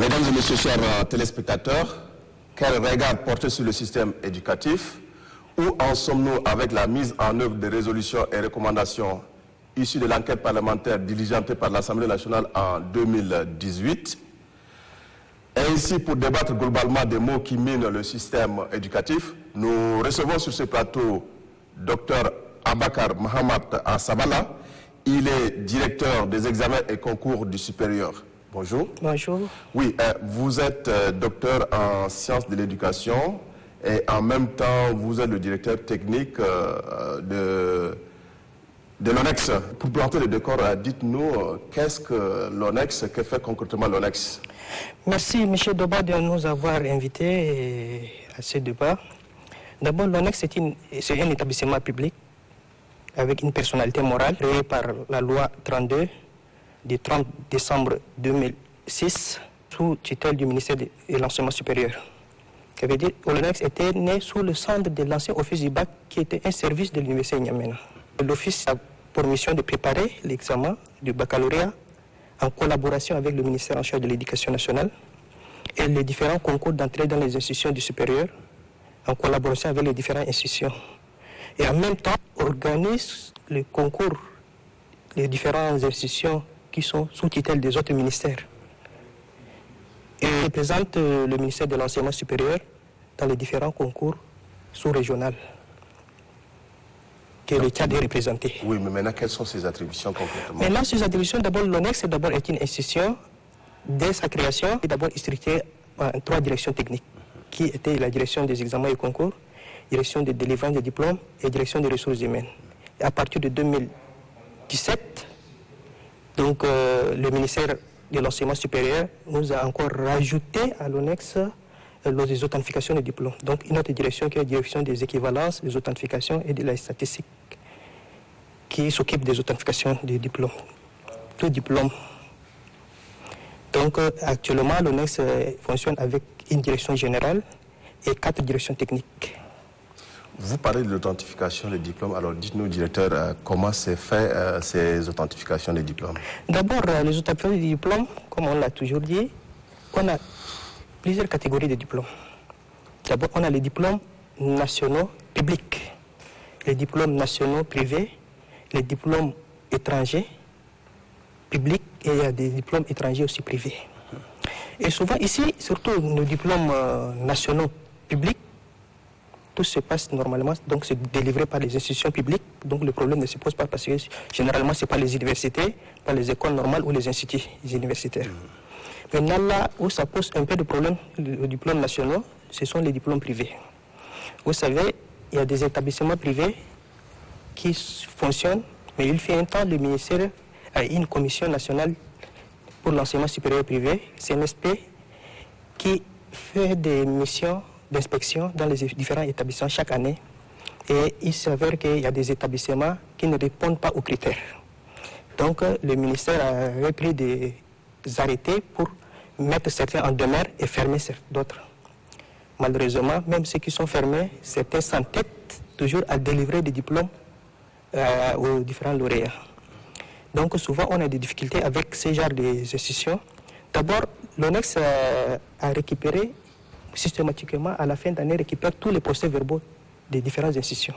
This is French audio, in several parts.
Mesdames et messieurs, chers téléspectateurs, quel regard porter sur le système éducatif? Où en sommes-nous avec la mise en œuvre des résolutions et recommandations issues de l'enquête parlementaire diligentée par l'Assemblée nationale en 2018? Ainsi, pour débattre globalement des maux qui minent le système éducatif, nous recevons sur ce plateau Dr Abakar Mohamed Sabala. Il est directeur des examens et concours du supérieur. Bonjour. Bonjour. Oui, vous êtes docteur en sciences de l'éducation et en même temps, vous êtes le directeur technique de l'ONEX. Pour planter le décor, dites-nous, qu'est-ce que l'ONEX, que fait concrètement l'ONEX? Merci, M. Doba, de nous avoir invités à ce débat. D'abord, l'ONEX, c'est un établissement public avec une personnalité morale créée par la loi 32 du 30 décembre 2006 sous tutelle du ministère de l'Enseignement supérieur. Ça veut dire que l'ONEX était né sous le centre de l'ancien office du bac qui était un service de l'université N'Djamena. L'office a pour mission de préparer l'examen du baccalauréat en collaboration avec le ministère en charge de l'Éducation nationale et les différents concours d'entrée dans les institutions du supérieur en collaboration avec les différentes institutions. Et en même temps, organise le concours des différentes institutions qui sont sous tutelle des autres ministères. Et représente le ministère de l'Enseignement supérieur dans les différents concours sous-régionaux que le Tchad est représenté. Oui, mais maintenant, quelles sont ses attributions concrètement? Maintenant, ses attributions, d'abord, l'ONEX est une institution, dès sa création, est d'abord structurée en 3 directions techniques, qui étaient la direction des examens et concours, direction de délivrance des diplômes et direction des ressources humaines. Et à partir de 2017, donc, le ministère de l'Enseignement supérieur nous a encore rajouté à l'ONEX les authentifications des diplômes. Donc, une autre direction qui est la direction des équivalences, des authentifications et de la statistique, qui s'occupe des authentifications des diplômes. Tout diplôme. Donc, actuellement, l'ONEX fonctionne avec une direction générale et 4 directions techniques. Vous parlez de l'authentification des diplômes. Alors, dites-nous, directeur, comment s'est fait ces authentifications des diplômes? D'abord, les authentifications des diplômes, comme on l'a toujours dit, on a plusieurs catégories de diplômes. D'abord, on a les diplômes nationaux publics, les diplômes nationaux privés, les diplômes étrangers publics et il y a des diplômes étrangers aussi privés. Et souvent ici, surtout nos diplômes nationaux publics, tout se passe normalement, donc c'est délivré par les institutions publiques, donc le problème ne se pose pas parce que généralement ce n'est pas les universités, pas les écoles normales ou les instituts universitaires. Maintenant là où ça pose un peu de problème, les diplômes nationaux, ce sont les diplômes privés. Vous savez, il y a des établissements privés qui fonctionnent, mais il fait un temps, le ministère a une commission nationale pour l'enseignement supérieur privé, CNSP, qui fait des missions d'inspection dans les différents établissements chaque année. Et il s'avère qu'il y a des établissements qui ne répondent pas aux critères. Donc le ministère a pris des arrêtés pour mettre certains en demeure et fermer d'autres. Malheureusement, même ceux qui sont fermés, certains s'entêtent toujours à délivrer des diplômes aux différents lauréats. Donc souvent on a des difficultés avec ce genre d'institutions. D'abord, l'ONEX a récupéré systématiquement, à la fin d'année, récupère tous les procès-verbaux des différentes institutions.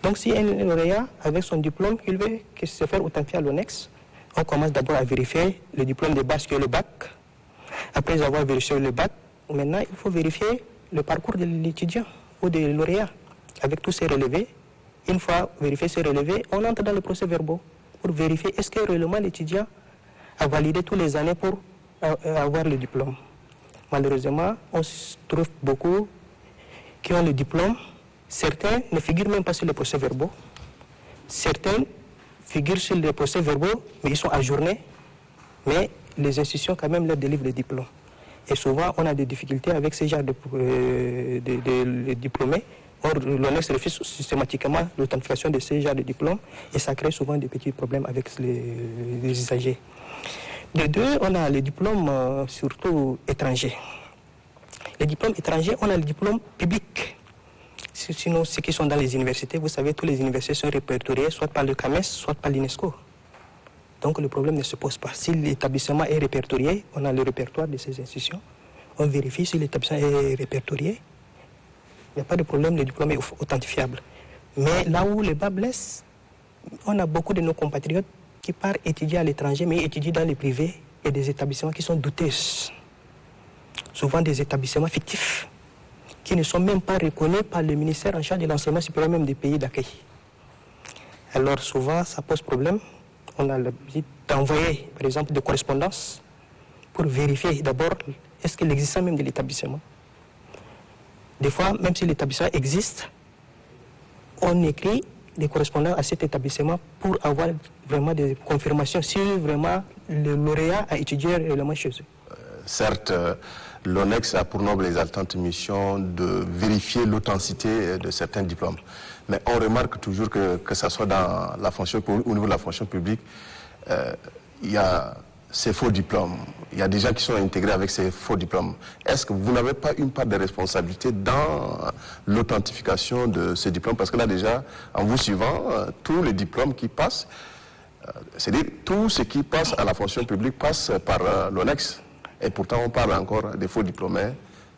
Donc si un lauréat, avec son diplôme, il veut se faire authentifier à l'ONEX, on commence d'abord à vérifier le diplôme de base qui est le bac. Après avoir vérifié le bac, maintenant il faut vérifier le parcours de l'étudiant ou de lauréat avec tous ses relevés. Une fois vérifié ses relevés, on entre dans le procès-verbaux pour vérifier est-ce que réellement l'étudiant a validé toutes les années pour avoir le diplôme. Malheureusement, on se trouve beaucoup qui ont le diplôme. Certains ne figurent même pas sur les procès-verbaux. Certains figurent sur les procès-verbaux, mais ils sont ajournés. Mais les institutions, quand même, leur délivrent le diplôme. Et souvent, on a des difficultés avec ces genres de diplômés. Or, l'ONEX refuse systématiquement l'authentification de ces genres de diplômes et ça crée souvent des petits problèmes avec les usagers. De deux, on a les diplômes surtout étrangers. Les diplômes étrangers, on a les diplômes publics. Sinon, ceux qui sont dans les universités, vous savez, toutes les universités sont répertoriées soit par le CAMES, soit par l'UNESCO. Donc le problème ne se pose pas. Si l'établissement est répertorié, on a le répertoire de ces institutions. On vérifie si l'établissement est répertorié. Il n'y a pas de problème, le diplôme est authentifiable. Mais là où les bas blessent, on a beaucoup de nos compatriotes qui partent étudier à l'étranger, mais étudient dans les privés et des établissements qui sont douteux. Souvent des établissements fictifs, qui ne sont même pas reconnus par le ministère en charge de l'enseignement supérieur, même des pays d'accueil. Alors souvent, ça pose problème. On a l'habitude d'envoyer, par exemple, des correspondances pour vérifier d'abord est-ce que l'existence même de l'établissement. Des fois, même si l'établissement existe, on écrit des correspondances à cet établissement pour avoir vraiment des confirmations si vraiment le lauréat a étudié réellement chez eux. Certes, l'ONEX a pour noble et exaltante mission de vérifier l'authenticité de certains diplômes. Mais on remarque toujours que ce soit dans la fonction, au niveau de la fonction publique, il y a ces faux diplômes. Il y a des gens qui sont intégrés avec ces faux diplômes. Est-ce que vous n'avez pas une part de responsabilité dans l'authentification de ces diplômes? Parce que là déjà, en vous suivant, tous les diplômes qui passent, c'est-à-dire tout ce qui passe à la fonction publique passe par l'ONEX. Et pourtant, on parle encore des faux diplômés,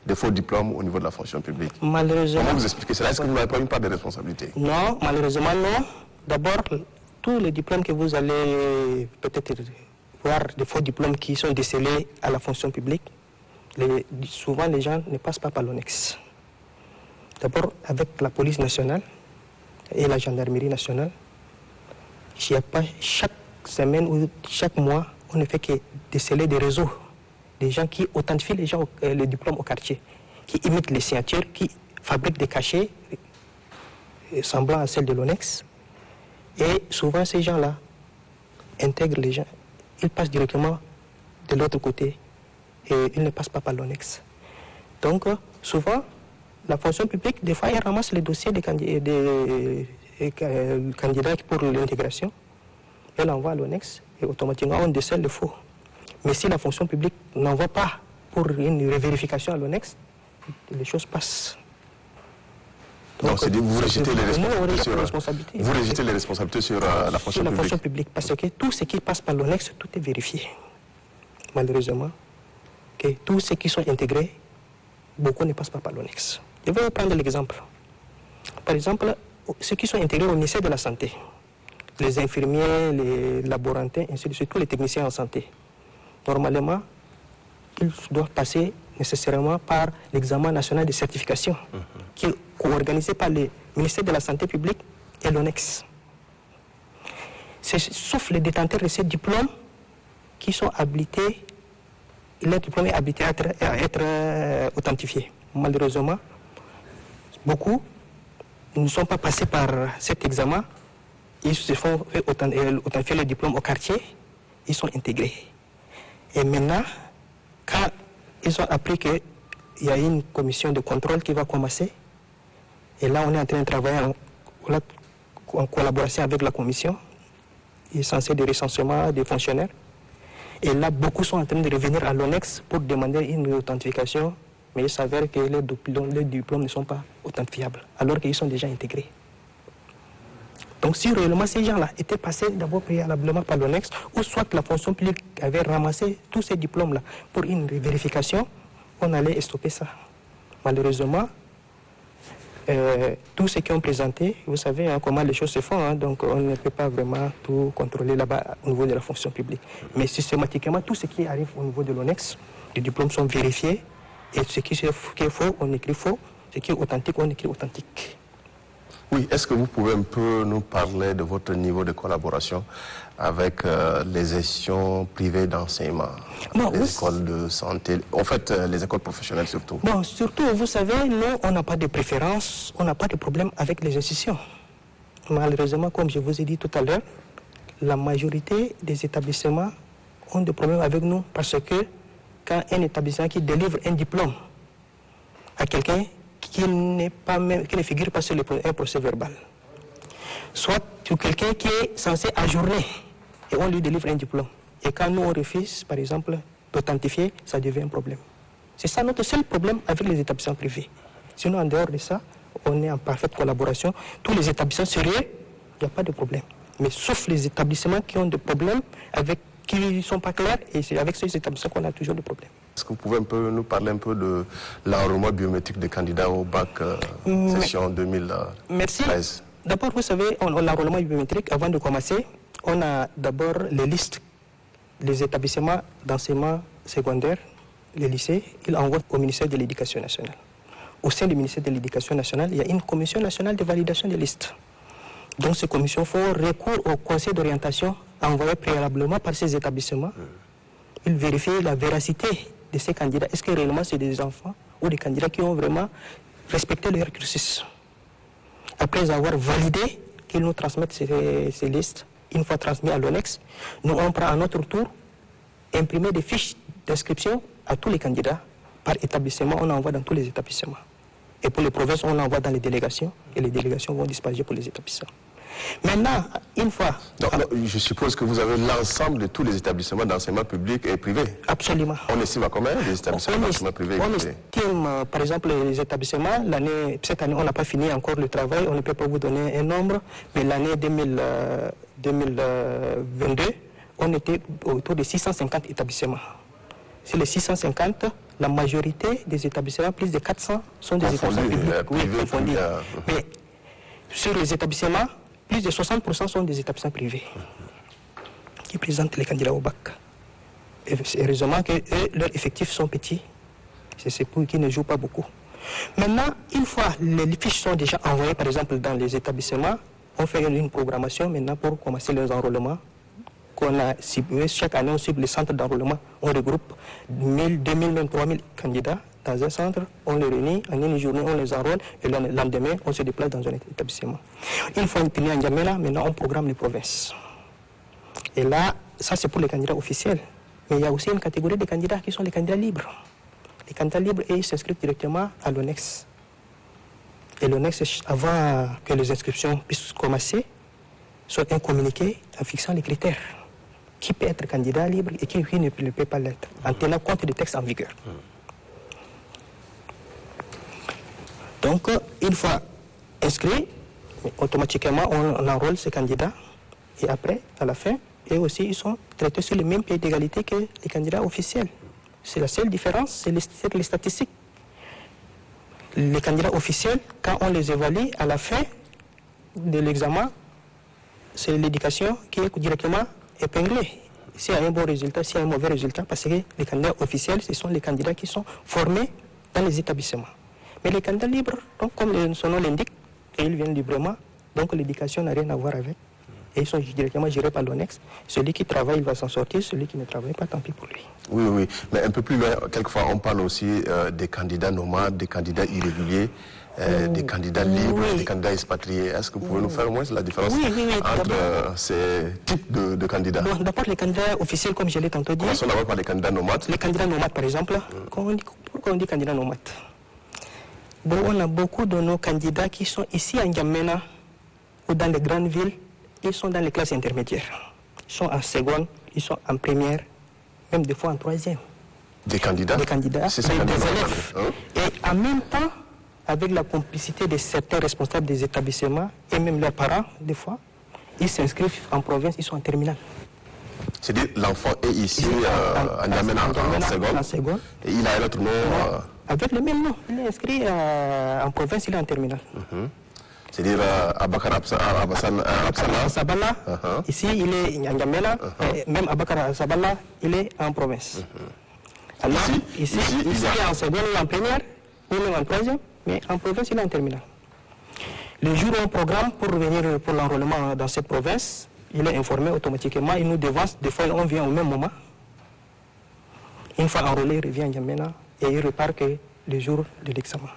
des faux diplômes au niveau de la fonction publique. Malheureusement. Comment vous expliquez cela? Est-ce que vous n'avez pas une part de responsabilité? Non, malheureusement non. D'abord, tous les diplômes que vous allez peut-être voir, des faux diplômes qui sont décelés à la fonction publique, souvent les gens ne passent pas par l'ONEX. D'abord, avec la police nationale et la gendarmerie nationale, il n'y a pas chaque semaine ou chaque mois, on ne fait que déceler des réseaux. Des gens qui authentifient les diplômes au quartier, qui imitent les signatures, qui fabriquent des cachets semblants à celles de l'ONEX. Et souvent, ces gens-là intègrent les gens. Ils passent directement de l'autre côté et ils ne passent pas par l'ONEX. Donc, souvent, la fonction publique, des fois, elle ramasse les dossiers des candidats pour l'intégration. Elle envoie à l'ONEX et automatiquement, on décèle le faux. Mais si la fonction publique n'envoie pas pour une vérification à l'ONEX, les choses passent. Donc, c'est vous rejetez les responsabilités sur la fonction publique. Parce que tout ce qui passe par l'ONEX, tout est vérifié. Malheureusement, que tous ceux qui sont intégrés, beaucoup ne passent pas par l'ONEX. Je vais vous prendre l'exemple. Par exemple, ceux qui sont intégrés au ministère de la Santé, les infirmiers, les laborantins, ainsi de suite, tous les techniciens en santé. Normalement, ils doivent passer nécessairement par l'examen national de certification, qui est organisé par le ministère de la Santé publique et l'ONEX. Sauf les détenteurs de ces diplômes qui sont habilités, leur diplôme est habilité à être authentifié. Malheureusement, beaucoup ne sont pas passés par cet examen. Ils se font authentifier le diplôme au quartier, ils sont intégrés. Et maintenant, quand ils ont appris qu'il y a une commission de contrôle qui va commencer, et là on est en train de travailler en collaboration avec la commission, il est censé de recensement des fonctionnaires, et là beaucoup sont en train de revenir à l'ONEX pour demander une authentification, mais il s'avère que les diplômes ne sont pas authentifiables, alors qu'ils sont déjà intégrés. Donc si réellement ces gens-là étaient passés d'abord préalablement par l'ONEX, ou soit la fonction publique avait ramassé tous ces diplômes-là pour une vérification, on allait stopper ça. Malheureusement, tous ceux qui ont présenté, vous savez comment les choses se font, donc on ne peut pas vraiment tout contrôler là-bas au niveau de la fonction publique. Mais systématiquement, tout ce qui arrive au niveau de l'ONEX, les diplômes sont vérifiés, et ce qui est faux, on écrit faux, ce qui est authentique, on écrit authentique. Oui, est-ce que vous pouvez un peu nous parler de votre niveau de collaboration avec les institutions privées d'enseignement, les écoles de santé, en fait les écoles professionnelles surtout? Bon, surtout, vous savez, nous, on n'a pas de préférence, on n'a pas de problème avec les institutions. Malheureusement, comme je vous ai dit tout à l'heure, la majorité des établissements ont des problèmes avec nous parce que quand un établissement qui délivre un diplôme à quelqu'un qui ne figure pas sur un procès verbal, soit sur quelqu'un qui est censé ajourner et on lui délivre un diplôme. Et quand nous on refuse, par exemple, d'authentifier, ça devient un problème. C'est ça notre seul problème avec les établissements privés. Sinon, en dehors de ça, on est en parfaite collaboration. Tous les établissements sérieux, il n'y a pas de problème. Mais sauf les établissements qui ont des problèmes, qui ne sont pas clairs, et c'est avec ces établissements qu'on a toujours des problèmes. Est-ce que vous pouvez nous parler un peu de l'enrôlement biométrique des candidats au bac session 2013? Merci. D'abord, vous savez, l'enrôlement biométrique, avant de commencer, on a d'abord les listes, les établissements d'enseignement secondaire, les lycées, ils envoient au ministère de l'Éducation nationale. Au sein du ministère de l'Éducation nationale, il y a une commission nationale de validation des listes. Donc ces commissions font recours au conseil d'orientation envoyé préalablement par ces établissements. Ils vérifient la véracité de ces candidats. Est-ce que réellement c'est des enfants ou des candidats qui ont vraiment respecté leur cursus? Après avoir validé qu'ils nous transmettent ces listes, une fois transmis à l'ONEX, nous on prend à notre tour imprimer des fiches d'inscription à tous les candidats. Par établissement, on envoie dans tous les établissements. Et pour les provinces, on envoie dans les délégations, et les délégations vont dispatcher pour les établissements. Maintenant, une fois... Donc, je suppose que vous avez l'ensemble de tous les établissements d'enseignement public et privé. Absolument. On estime à combien les établissements d'enseignement privé et privé? On estime, par exemple, les établissements, cette année, on n'a pas fini encore le travail, on ne peut pas vous donner un nombre, mais l'année 2022, on était autour de 650 établissements. Sur les 650, la majorité des établissements, plus de 400, sont des établissements publics, confondus. Mais sur les établissements, plus de 60% sont des établissements privés qui présentent les candidats au bac. Et heureusement que leurs effectifs sont petits. C'est pour qu'ils ne jouent pas beaucoup. Maintenant, une fois les fiches sont déjà envoyées, par exemple, dans les établissements, on fait une programmation maintenant pour commencer les enrôlements. On a ciblé, chaque année, on cible les centres d'enrôlement. On regroupe 1000, 2000, même 3000 candidats dans un centre. On les réunit en une journée, on les enrôle et le lendemain, on se déplace dans un établissement. Une fois fini en N'Djamena, maintenant, on programme les provinces. Et là, ça, c'est pour les candidats officiels. Mais il y a aussi une catégorie de candidats qui sont les candidats libres. Les candidats libres, ils s'inscrivent directement à l'ONEX. Et l'ONEX, avant que les inscriptions puissent commencer, soit un communiqué en fixant les critères. Qui peut être candidat libre et qui ne peut pas l'être, en tenant compte des textes en vigueur. Donc, une fois inscrit, automatiquement, on enrôle ces candidats. Et après, à la fin, eux aussi, ils sont traités sur le même pied d'égalité que les candidats officiels. C'est la seule différence, c'est les statistiques. Les candidats officiels, quand on les évalue, à la fin de l'examen, c'est l'éducation qui est directement épinglée. S'il y a un bon résultat, s'il y a un mauvais résultat, parce que les candidats officiels, ce sont les candidats qui sont formés dans les établissements. Mais les candidats libres, donc, comme son nom l'indique, et ils viennent librement, donc l'éducation n'a rien à voir avec. Et ils sont directement gérés par l'ONEX. Celui qui travaille, il va s'en sortir. Celui qui ne travaille pas, tant pis pour lui. Oui, oui. Mais un peu plus loin, quelquefois, on parle aussi des candidats nomades, des candidats irréguliers, des candidats libres, des candidats expatriés. Est-ce que vous pouvez nous faire au moins la différence entre ces types de candidats? Bon, d'abord, les candidats officiels, comme je l'ai tantôt dit. Commençons d'abord par les candidats nomades. Les candidats nomades, par exemple. Pourquoi on dit candidats nomades? Bon, on a beaucoup de nos candidats qui sont ici à N'Djamena ou dans les grandes villes. Ils sont dans les classes intermédiaires. Ils sont en seconde, ils sont en première, même des fois en troisième. Des candidats? Des candidats, des élèves. Et en même temps, avec la complicité de certains responsables des établissements et même leurs parents, des fois, ils s'inscrivent en province, ils sont en terminale. C'est-à-dire l'enfant est ici à N'Djamena en seconde, et il a un autre nom. Avec le même nom. Il est inscrit en province, il est en terminale. C'est-à-dire Abakar Sabala, ici il est en N'Djamena, même Abakar Sabala, il est en province. Alors, ici il est en seconde, il est en première, ou même en troisième, mais en province, il est en terminale. Le jour où on programme pour revenir pour l'enrôlement dans cette province, il est informé automatiquement, il nous devance, des fois on vient au même moment. Une fois enrôlé, il revient à N'Djamena et il repart que le jour de l'examen.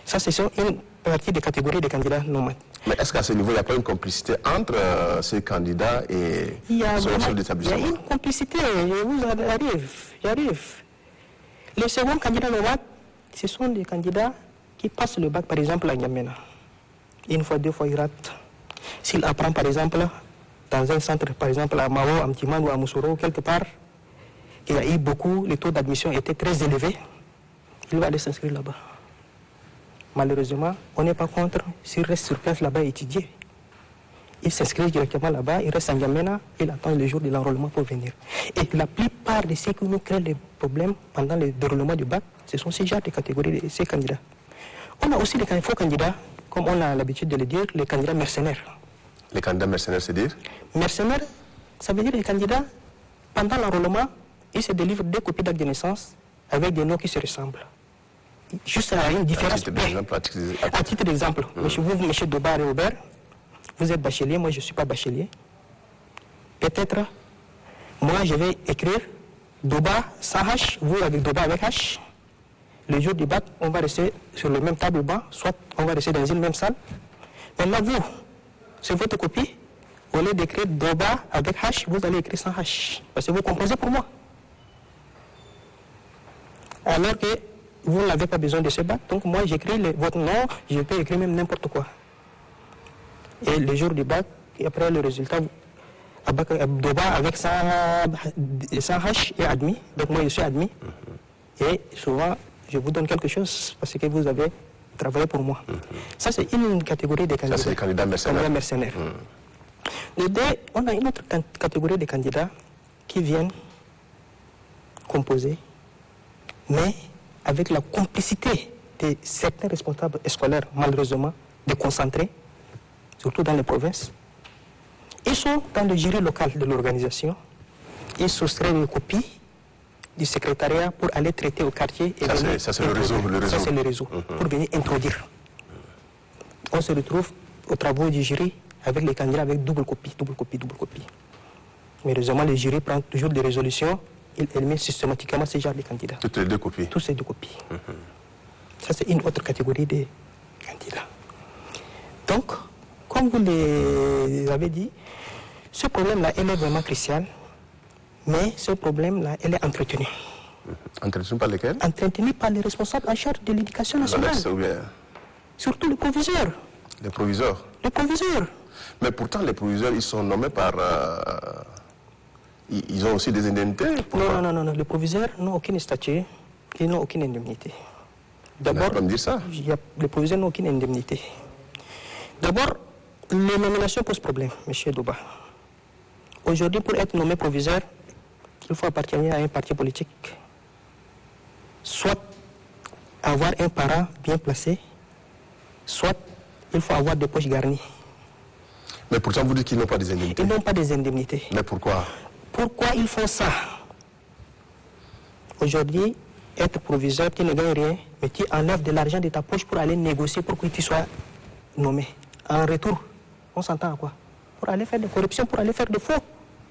Ça, c'est une partie des catégories des candidats nomades. Mais est-ce qu'à ce niveau, il n'y a pas une complicité entre ces candidats et ce chef d'établissement? Il y a une complicité, j'arrive. Les seconds candidats nomades, ce sont des candidats qui passent le bac, par exemple, à N'Djamena. Une fois, deux fois, ils ratent. S'il apprend, par exemple, dans un centre, par exemple, à Mao, à Mtiman ou à Moussoro, quelque part, il y a eu beaucoup, les taux d'admission étaient très élevés, il va aller s'inscrire là-bas. Malheureusement, on n'est pas contre s'il reste sur place là-bas et étudier. il s'inscrit directement là-bas, il reste en N'Djamena, il attend le jour de l'enrôlement pour venir. Et la plupart de ceux qui nous créent les problèmes pendant le déroulement du bac, ce sont ces genres de catégories de ces candidats. On a aussi des faux candidats, comme on a l'habitude de le dire, les candidats mercenaires. Les candidats mercenaires, c'est dire? Mercenaires, ça veut dire les candidats, pendant l'enrôlement, ils se délivrent 2 copies d'acte de naissance avec des noms qui se ressemblent. Juste à une différence. À titre d'exemple, monsieur Dobar et Aubert, vous êtes bachelier, moi je ne suis pas bachelier. Peut-être, moi je vais écrire Doba sans H, vous avec Doba avec H. Le jour du bac, on va rester sur le même table banc, soit on va rester dans une même salle. Maintenant, vous, c'est votre copie. Au lieu d'écrire Doba avec H, vous allez écrire sans H. Parce que vous composez pour moi. Alors que vous n'avez pas besoin de ce bac. Donc moi, j'écris votre nom, je peux écrire même n'importe quoi. Et le jour du bac, et après le résultat, Doba avec sans H est admis. Donc moi, je suis admis. Et souvent, je vous donne quelque chose parce que vous avez travaillé pour moi. Ça, c'est une catégorie de candidats. Ça, c'est les candidats mercenaires. On a une autre catégorie de candidats qui viennent composer, mais avec la complicité de certains responsables scolaires, malheureusement, déconcentrés, surtout dans les provinces. Ils sont dans le jury local de l'organisation. Ils soustraient des copies du secrétariat pour aller traiter au quartier. Ça, c'est le réseau. Ça, c'est le réseau, pour venir introduire. On se retrouve aux travaux du jury avec les candidats avec double copie. Mais heureusement, le jury prend toujours des résolutions. Il élimine systématiquement ce genre de candidats. Toutes les 2 copies. Toutes ces 2 copies. Ça, c'est une autre catégorie de candidats. Donc, comme vous l'avez dit, ce problème-là, il est vraiment crucial, mais ce problème-là, il est entretenu. Entretenu par lesquels? Entretenu par les responsables en charge de l'éducation nationale. Surtout les proviseurs. Les proviseurs? Les proviseurs. Mais pourtant, les proviseurs, ils sont nommés par... Ils ont aussi des indemnités? Non. Les proviseurs n'ont aucun statut, ils n'ont aucune indemnité. D'abord, pas me dire ça. Les proviseurs n'ont aucune indemnité. D'abord, les nominations posent problème, M. Doba. Aujourd'hui, pour être nommé proviseur, il faut appartenir à un parti politique. Soit avoir un parent bien placé, soit il faut avoir des poches garnies. Mais pourtant, vous dites qu'ils n'ont pas des indemnités. Ils n'ont pas des indemnités. Mais pourquoi? Pourquoi ils font ça? Aujourd'hui, être proviseur, tu ne gagnes rien, mais tu enlèves de l'argent de ta poche pour aller négocier pour que tu sois nommé. En retour, on s'entend à quoi? Pour aller faire de corruption, pour aller faire de faux.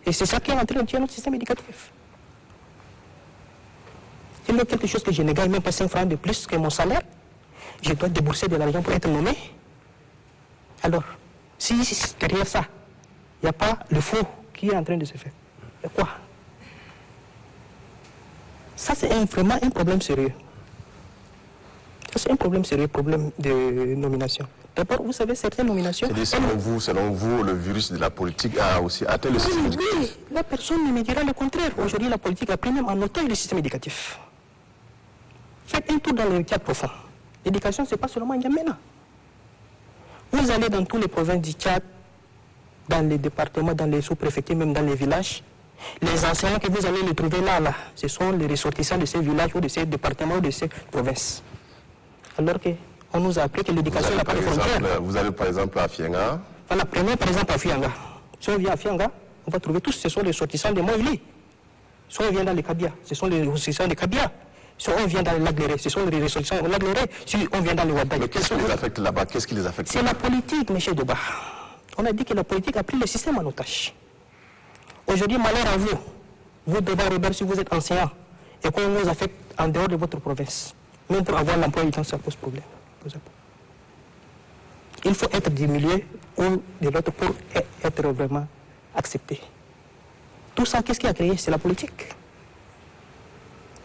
Et c'est ça qui est en train de tuer notre système éducatif. Il y a quelque chose que je ne gagne même pas 5 francs de plus que mon salaire. Je dois débourser de l'argent pour être nommé. Alors, si derrière ça, il n'y a pas le faux qui est en train de se faire, il y a quoi? Ça, c'est vraiment un problème sérieux. Ça, c'est un problème sérieux, problème de nomination. D'abord, vous savez, certaines nominations... Selon vous, le virus de la politique a aussi atteint le système éducatif. Oui, la personne ne me dira le contraire. Aujourd'hui, la politique a pris même en otage le système éducatif. Faites un tour dans les cadres profonds. L'éducation, ce n'est pas seulement N'Djamena. Vous allez dans toutes les provinces du Tchad, dans les départements, dans les sous-préfectures, même dans les villages. Les enseignants que vous allez les trouver là, ce sont les ressortissants de ces villages ou de ces départements ou de ces provinces. Alors qu'on nous a appris que l'éducation n'a pas de frontières. Vous allez par exemple à Fianga. Voilà, prenons par exemple à Fianga. Si on vient à Fianga, on va trouver tous, ce sont les ressortissants de Moïli. Si on vient dans les Kabia, ce sont les ressortissants de Kabia. Si on vient dans les Lagléré, ce sont les ressortissants de Lagléré. Si on vient dans les Wadaï. Mais qu'est-ce qui les affecte là-bas? Qu'est-ce qui les affecte? C'est la politique, M. Doba. On a dit que la politique a pris le système en otage. Aujourd'hui, malheur à vous. Vous devez Robert, si vous êtes enseignant, et qu'on nous affecte en dehors de votre province. Même pour avoir l'emploi, ça pose problème. Il faut être du milieu ou de l'autre pour être vraiment accepté. Tout ça, qu'est-ce qui a créé? C'est la politique.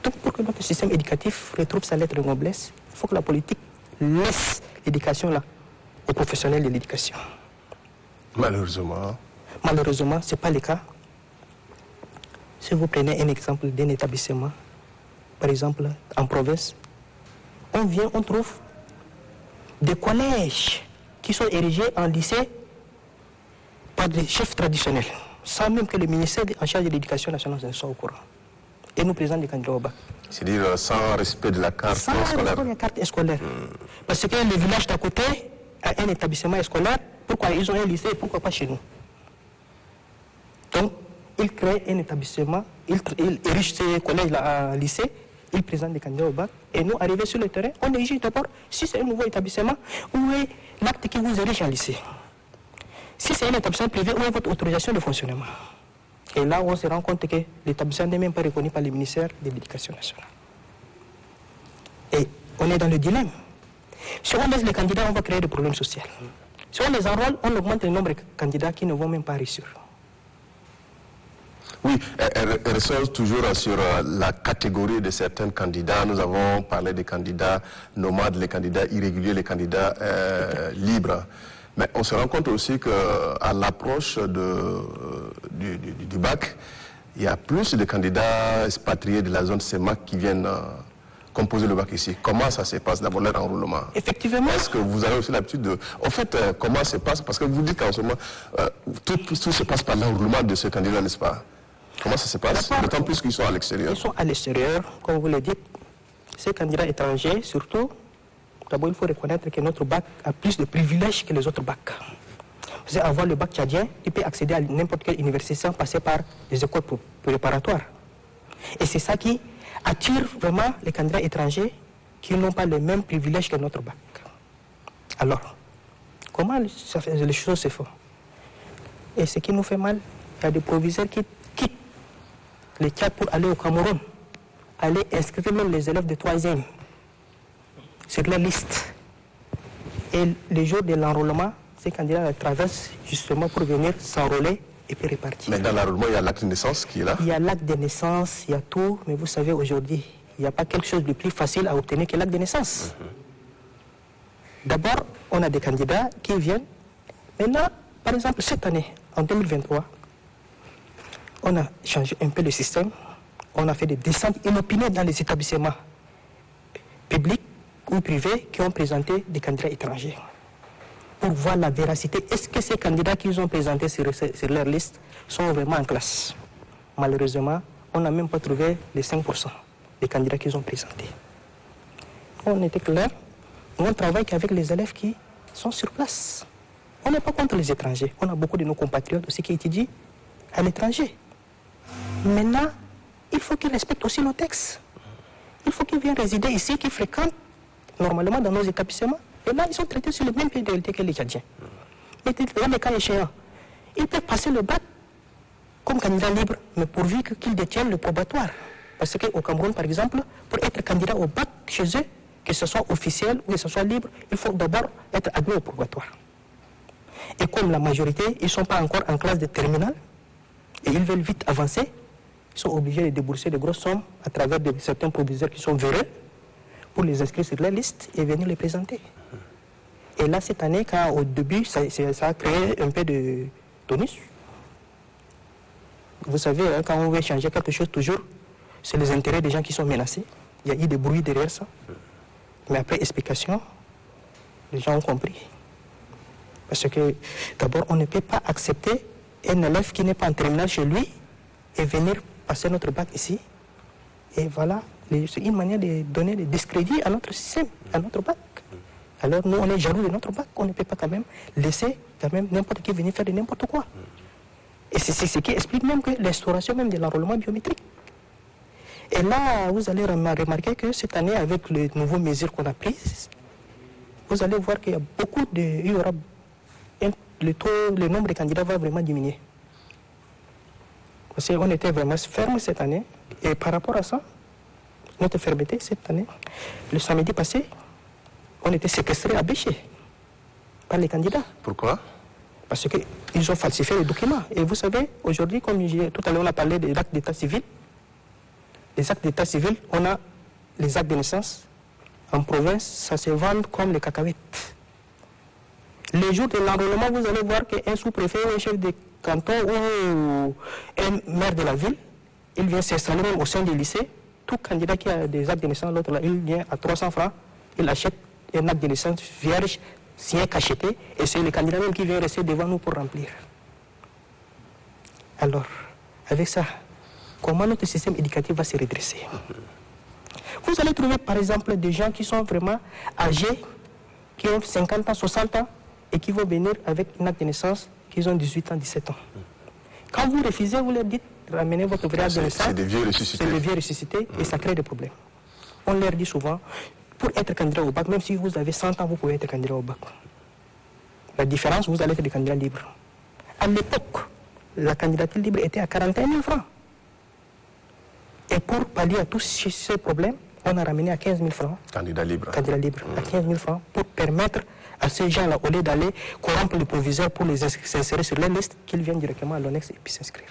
Donc, pour que notre système éducatif retrouve sa lettre de noblesse, il faut que la politique laisse l'éducation là aux professionnels de l'éducation. Malheureusement. Malheureusement, ce n'est pas le cas. Si vous prenez un exemple d'un établissement, par exemple en province, on trouve des collèges qui sont érigés en lycée par des chefs traditionnels, sans même que le ministère en charge de l'éducation nationale ne soit au courant. Et nous présentons des candidats au bac. C'est-à-dire sans respect de la carte scolaire. Sans respect de la carte scolaire. Parce que le village d'à côté a un établissement scolaire, pourquoi ils ont un lycée, pourquoi pas chez nous? Donc, ils créent un établissement, ils érigent ces collèges-là en lycée, ils présentent des candidats au bac, et nous, arrivés sur le terrain, on exige d'abord, si c'est un nouveau établissement, où est l'acte qui vous érige en lycée? Si c'est un établissement privé, où est votre autorisation de fonctionnement? Et là, on se rend compte que l'établissement n'est même pas reconnu par le ministère de l'Éducation nationale. Et on est dans le dilemme. Si on laisse les candidats, on va créer des problèmes sociaux. Si on les enrôle, on augmente le nombre de candidats qui ne vont même pas réussir. Oui, elle ressort toujours sur la catégorie de certains candidats. Nous avons parlé des candidats nomades, les candidats irréguliers, les candidats libres. Mais on se rend compte aussi qu'à l'approche du bac, il y a plus de candidats expatriés de la zone CEMAC qui viennent composer le bac ici. Comment ça se passe d'abord leur enrôlement? Effectivement. Est-ce que vous avez aussi l'habitude de... En fait, comment ça se passe? Parce que vous dites qu'en ce moment, tout se passe par l'enrôlement de ce candidat, n'est-ce pas? Comment ça se passe? D'autant plus qu'ils sont à l'extérieur. Ils sont à l'extérieur, comme vous le dites. Ces candidats étrangers, surtout, d'abord il faut reconnaître que notre bac a plus de privilèges que les autres bacs. Vous savez, avoir le bac tchadien, tu peux accéder à n'importe quelle université sans passer par des écoles préparatoires. Et c'est ça qui attire vraiment les candidats étrangers qui n'ont pas les mêmes privilèges que notre bac. Alors, comment les choses se font? Et ce qui nous fait mal, il y a des proviseurs qui quittent le Tchad pour aller au Cameroun, aller inscrire même les élèves de 3e sur la liste. Et le jour de l'enrôlement, ces candidats traversent justement pour venir s'enrôler et puis repartir. Mais dans l'enrôlement, il y a l'acte de naissance qui est là? Il y a l'acte de naissance, il y a tout, mais vous savez, aujourd'hui, il n'y a pas quelque chose de plus facile à obtenir que l'acte de naissance. D'abord, on a des candidats qui viennent. Maintenant, par exemple, cette année, en 2023, on a changé un peu le système. On a fait des descentes inopinées dans les établissements publics ou privés qui ont présenté des candidats étrangers pour voir la véracité. Est-ce que ces candidats qu'ils ont présentés sur leur liste sont vraiment en classe? Malheureusement, on n'a même pas trouvé les 5% des candidats qu'ils ont présentés. On était clair, on travaille qu'avec les élèves qui sont sur place. On n'est pas contre les étrangers. On a beaucoup de nos compatriotes aussi qui étudient à l'étranger. Maintenant, il faut qu'ils respectent aussi nos textes. Il faut qu'ils viennent résider ici, qu'ils fréquentent normalement dans nos établissements. Et là, ils sont traités sur le même pied d'égalité que les Tchadiens. Mais dans les cas échéants, ils peuvent passer le bac comme candidat libre, mais pourvu qu'ils détiennent le probatoire. Parce qu'au Cameroun, par exemple, pour être candidat au bac chez eux, que ce soit officiel ou que ce soit libre, il faut d'abord être admis au probatoire. Et comme la majorité, ils ne sont pas encore en classe de terminale, et ils veulent vite avancer, ils sont obligés de débourser de grosses sommes à travers certains proviseurs qui sont véreux pour les inscrire sur la liste et venir les présenter. Et là, cette année, quand au début, ça a créé un peu de tonus. Vous savez, hein, quand on veut changer quelque chose, toujours, c'est les intérêts des gens qui sont menacés. Il y a eu des bruits derrière ça. Mais après explication, les gens ont compris. Parce que d'abord, on ne peut pas accepter un élève qui n'est pas en terminale chez lui et venir passer notre bac ici. Et voilà, c'est une manière de donner des discrédits à notre système, à notre bac. Alors nous, on est jaloux de notre bac. On ne peut pas quand même laisser quand même n'importe qui venir faire de n'importe quoi. Et c'est ce qui explique même que l'instauration même de l'enrôlement biométrique. Et là, vous allez remarquer que cette année, avec les nouvelles mesures qu'on a prises, vous allez voir qu'il y a beaucoup de... Il y aura le nombre de candidats va vraiment diminuer. Parce qu'on était vraiment ferme cette année. Et par rapport à ça, notre fermeté cette année, le samedi passé, on était séquestrés à Béché par les candidats. Pourquoi? Parce qu'ils ont falsifié les documents. Et vous savez, aujourd'hui, comme tout à l'heure on a parlé des actes d'état civil, les actes d'état civil, on a les actes de naissance. En province, ça se vend comme les cacahuètes. Les jours de l'enrôlement, vous allez voir qu'un sous-préfet ou un chef de canton ou un maire de la ville, il vient s'installer même au sein du lycée. Tout candidat qui a des actes de naissance, l'autre là, il vient à 300 francs, il achète un acte de naissance vierge, signé, cacheté, et c'est le candidat même qui vient rester devant nous pour remplir. Alors, avec ça, comment notre système éducatif va se redresser? Vous allez trouver par exemple des gens qui sont vraiment âgés, qui ont 50 ans, 60 ans, et qui vont venir avec une acte de naissance, qui ont 18 ans, 17 ans. Quand vous refusez, vous leur dites, ramenez votre vrai acte de naissance. C'est des vieux ressuscités. C'est des vieux ressuscités, et ça crée des problèmes. On leur dit souvent, pour être candidat au bac, même si vous avez 100 ans, vous pouvez être candidat au bac. La différence, vous allez être des candidats libres. À l'époque, la candidature libre était à 41 000 francs. Et pour pallier à tous ces problèmes, on a ramené à 15 000 francs. Candidat libre. Candidat libre, à 15 000 francs, pour permettre à ces gens-là, au lieu d'aller corrompre les proviseurs pour les insérer sur les listes, qu'ils viennent directement à l'ONEX et puis s'inscrire.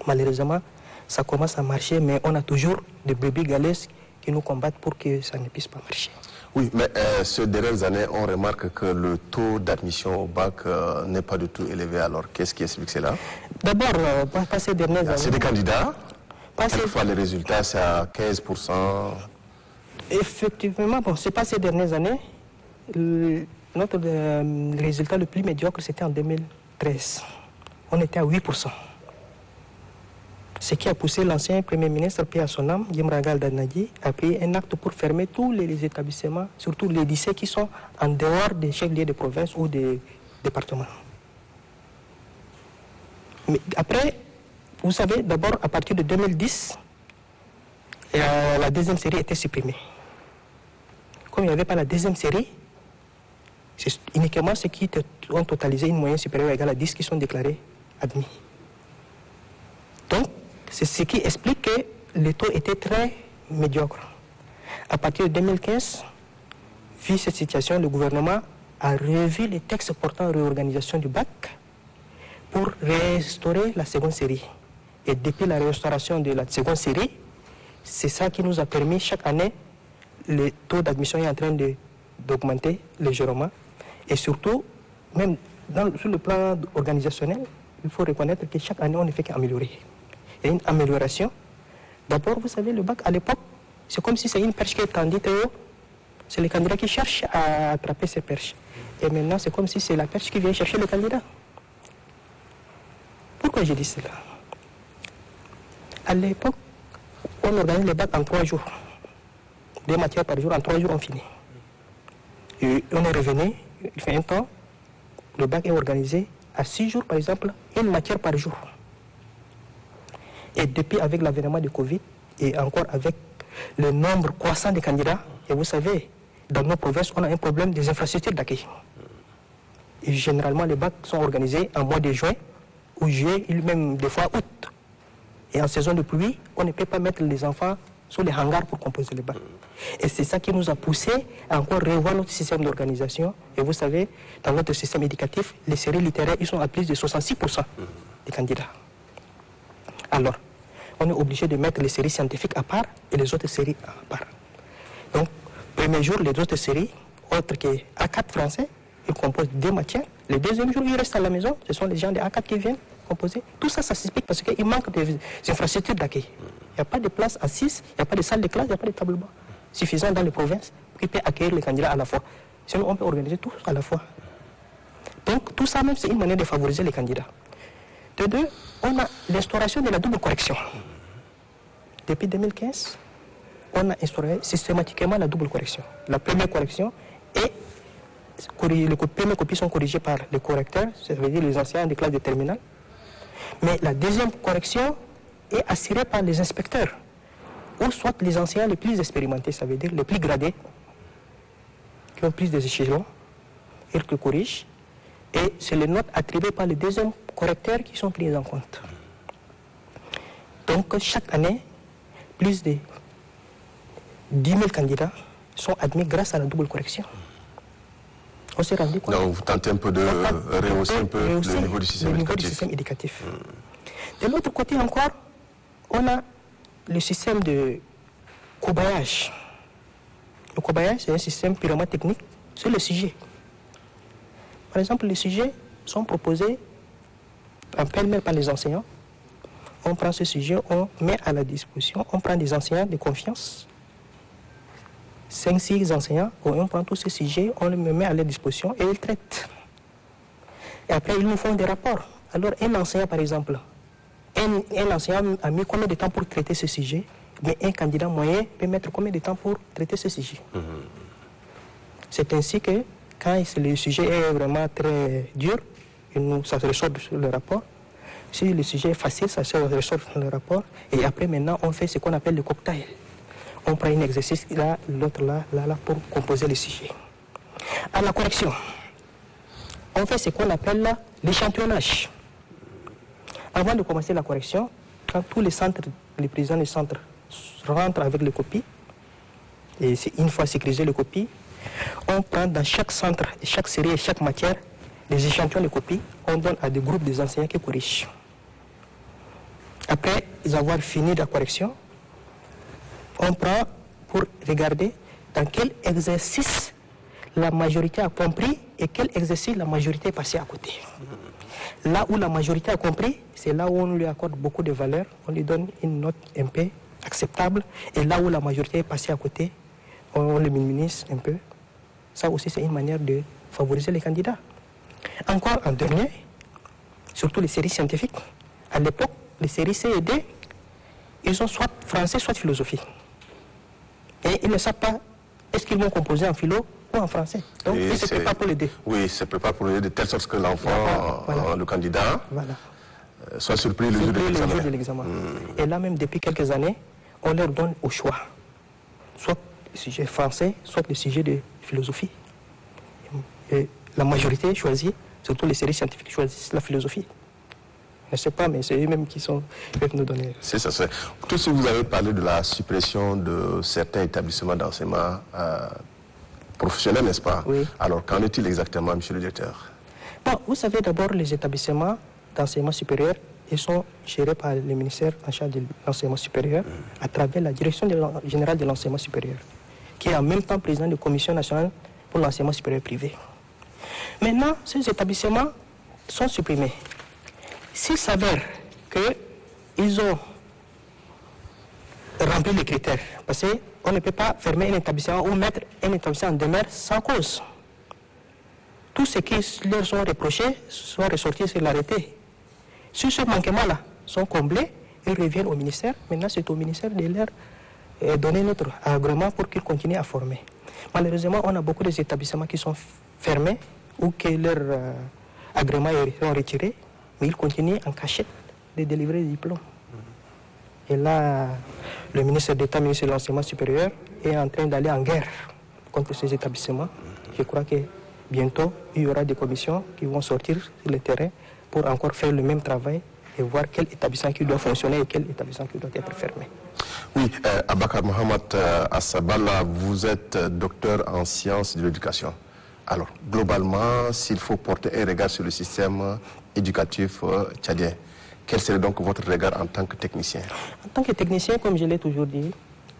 Malheureusement, ça commence à marcher, mais on a toujours des brebis galeuses qui nous combattent pour que ça ne puisse pas marcher. Oui, mais ces dernières années, on remarque que le taux d'admission au bac n'est pas du tout élevé. Alors, qu'est-ce qui explique cela? D'abord, pas ces dernières années... C'est des candidats. Quelquefois, les résultats, c'est à 15%. Effectivement, bon, ce n'est pas ces dernières années. Notre résultat le plus médiocre, c'était en 2013. On était à 8%. Ce qui a poussé l'ancien Premier ministre, paix à son âme, Yemragal Danadi, à payer un acte pour fermer tous les établissements, surtout les lycées qui sont en dehors des chefs-lieux de province ou des départements. Mais après, vous savez, d'abord, à partir de 2010, la deuxième série était supprimée. Comme il n'y avait pas la deuxième série, c'est uniquement ceux qui ont totalisé une moyenne supérieure ou égale à 10 qui sont déclarés admis. Donc, c'est ce qui explique que les taux étaient très médiocres. À partir de 2015, vu cette situation, le gouvernement a revu les textes portant réorganisation du bac pour restaurer la seconde série. Et depuis la restauration de la seconde série, c'est ça qui nous a permis chaque année, le taux d'admission est en train d'augmenter légèrement. Et surtout, même sur le plan organisationnel, il faut reconnaître que chaque année, on ne fait qu'améliorer. Il y a une amélioration. D'abord, vous savez, le bac, à l'époque, c'est comme si c'est une perche qui est tendue très haut. C'est les candidats qui cherchent à attraper ces perches. Et maintenant, c'est comme si c'est la perche qui vient chercher le candidat. Pourquoi je dis cela? À l'époque, on organise le bac en 3 jours. 2 matières par jour, en 3 jours, on finit. Et on est revenu, il fait un temps, le bac est organisé à 6 jours, par exemple, 1 matière par jour. Et depuis, avec l'avènement de Covid, et encore avec le nombre croissant de candidats, et vous savez, dans nos provinces, on a un problème des infrastructures d'accueil. Et généralement, les bacs sont organisés en mois de juin, ou juillet, même des fois août. Et en saison de pluie, on ne peut pas mettre les enfants sur les hangars pour composer les bacs. Et c'est ça qui nous a poussé à encore revoir notre système d'organisation. Et vous savez, dans notre système éducatif, les séries littéraires, ils sont à plus de 66% des candidats. Alors, on est obligé de mettre les séries scientifiques à part et les autres séries à part. Donc, premier jour, les autres séries, autres que A4 français, ils composent 2 matières. Le deuxième jour, ils restent à la maison. Ce sont les gens de A4 qui viennent composer. Tout ça, ça s'explique parce qu'il manque des infrastructures d'accueil. Il n'y a pas de place assise, il n'y a pas de salle de classe, il n'y a pas de tableau suffisant dans les provinces qui peut accueillir les candidats à la fois. Sinon, on peut organiser tout à la fois. Donc, tout ça même, c'est une manière de favoriser les candidats. De deux, on a l'instauration de la double correction. Depuis 2015, on a instauré systématiquement la double correction. La première correction est, les premières copies sont corrigées par les correcteurs, c'est-à-dire les enseignants des classes de terminale. Mais la deuxième correction est assurée par les inspecteurs, ou soit les enseignants les plus expérimentés, ça veut dire les plus gradés, qui ont plus des échelons, ils te corrigent. Et c'est les notes attribuées par les deuxièmes correcteurs qui sont prises en compte. Donc, chaque année, plus de 10 000 candidats sont admis grâce à la double correction. On s'est rendu compte. Donc, vous tentez un peu de rehausser un peu le niveau du système éducatif. De l'autre côté encore, on a le système de cobayage. Le cobayage, c'est un système purement technique sur le sujet. Par exemple, les sujets sont proposés en pêle-mêle par les enseignants. On prend ce sujet, on met à la disposition, on prend des enseignants de confiance, 5-6 enseignants, on prend tous ces sujets, on les met à leur disposition et ils traitent. Et après, ils nous font des rapports Alors, un enseignant, par exemple, un enseignant a mis combien de temps pour traiter ce sujet, mais un candidat moyen peut mettre combien de temps pour traiter ce sujet. C'est ainsi que, quand le sujet est vraiment très dur, ça se ressort sur le rapport. Si le sujet est facile, ça se ressort sur le rapport. Et après, maintenant, on fait ce qu'on appelle le cocktail. On prend un exercice là, l'autre là, pour composer le sujet. À la correction, on fait ce qu'on appelle l'échantillonnage. Avant de commencer la correction, quand tous les centres, les présidents des centres rentrent avec les copies, et une fois sécurisé les copies, on prend dans chaque centre, chaque série et chaque matière, les échantillons de copies, on donne à des groupes des enseignants qui corrigent. Après avoir fini la correction, on prend pour regarder dans quel exercice la majorité a compris et quel exercice la majorité est passée à côté. Là où la majorité a compris, c'est là où on lui accorde beaucoup de valeur, on lui donne une note un peu acceptable, et là où la majorité est passée à côté, on le minimise un peu. Ça aussi, c'est une manière de favoriser les candidats. Encore en dernier, surtout les séries scientifiques, à l'époque, les séries C et D, ils ont soit français, soit philosophie. Et ils ne savent pas est-ce qu'ils vont composer en philo ou en français. Donc, ils se préparent pour les D. Oui, ils se préparent pour les D de telle sorte que l'enfant, le candidat, soit surpris le jour de l'examen. Et là, même depuis quelques années, on leur donne au choix. Soit le sujet français, soit le sujet de philosophie. Et la majorité choisit, surtout les séries scientifiques choisissent la philosophie. Je ne sais pas, mais c'est eux-mêmes qui peuvent nous donner. C'est ça. Tout ce que vous avez parlé de la suppression de certains établissements d'enseignement professionnels, n'est-ce pas? Oui. Alors, qu'en est-il exactement, monsieur le directeur? Bon, vous savez, d'abord, les établissements d'enseignement supérieur, ils sont gérés par le ministère en charge de l'enseignement supérieur à travers la direction générale de l'enseignement supérieur, qui est en même temps président de la Commission nationale pour l'enseignement supérieur privé. Maintenant, ces établissements sont supprimés. S'il s'avère qu'ils ont rempli les critères, parce qu'on ne peut pas fermer un établissement ou mettre un établissement en demeure sans cause. Tout ce qui leur sont reprochés sont ressortis sur l'arrêté. Si ce manquement-là sont comblés, ils reviennent au ministère. Maintenant, c'est au ministère de leur donner notre agrément pour qu'ils continuent à former. Malheureusement, on a beaucoup d'établissements qui sont fermés ou que leur agrément est retiré, mais ils continuent en cachette de délivrer des diplômes. Et là, le ministre d'État, ministre de l'Enseignement supérieur, est en train d'aller en guerre contre ces établissements. Je crois que bientôt, il y aura des commissions qui vont sortir sur le terrain pour encore faire le même travail et voir quel établissement qui doit fonctionner et quel établissement qui doit être fermé. Oui, Abakar Mohamed Assabala, vous êtes docteur en sciences de l'éducation. Alors, globalement, s'il faut porter un regard sur le système éducatif tchadien, quel serait donc votre regard en tant que technicien? En tant que technicien, comme je l'ai toujours dit,